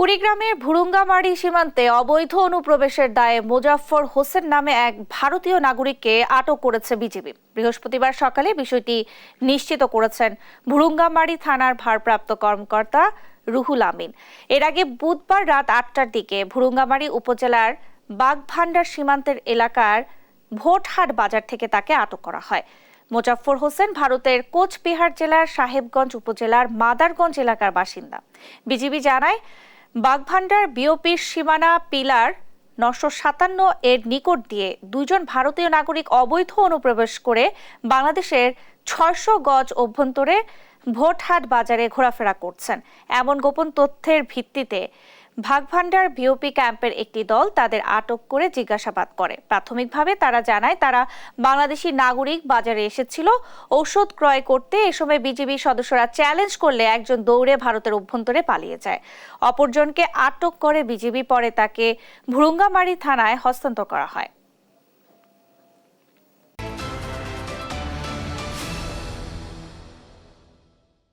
কুড়িগ্রামের ভুরুঙ্গামারী সীমান্তে অবৈধ অনুপ্রবেশের দায়ে মোজাফফর হোসেন নামে এক ভারতীয় নাগরিককে আটক করেছে বিজিবি। বৃহস্পতিবার সকালে বিষয়টি নিশ্চিত করেছেন ভুরুঙ্গামারী থানার ভারপ্রাপ্ত কর্মকর্তা রুহুল আমিন। এর আগে বুধবার রাত ৮টার দিকে ভুরুঙ্গামারী উপজেলার বাগভান্ডার সীমান্তের এলাকার ভোটহাট বাজার থেকে তাকে আটক করা হয়। মোজাফফর হোসেন ভারতের কোচবিহার জেলার সাহেবগঞ্জ উপজেলার মাদারগঞ্জ এলাকার বাসিন্দা। বিজিবি জানায়, বাগভান্ডার বিওপির সীমানা পিলার ৯৫৭ এর নিকট দিয়ে দুইজন ভারতীয় নাগরিক অবৈধ অনুপ্রবেশ করে বাংলাদেশের ৬০০ গজ অভ্যন্তরে ভোটহাট বাজারে ঘোরাফেরা করছেন। এমন গোপন তথ্যের ভিত্তিতে বাগভান্ডার বিওপি ক্যাম্পের একটি দল তাদের আটক করে জিজ্ঞাসাবাদ করে। প্রাথমিকভাবে তারা জানায় তারা বাংলাদেশি নাগরিক, বাজারে এসেছিল ঔষধ ক্রয় করতে। এ সময় বিজিবি সদস্যরা চ্যালেঞ্জ করলে একজন দৌড়ে ভারতের অভ্যন্তরে পালিয়ে যায়। অপরজনকে আটক করে বিজিবি, পরে তাকে ভুরুঙ্গামারী থানায় হস্তান্তর করা হয়।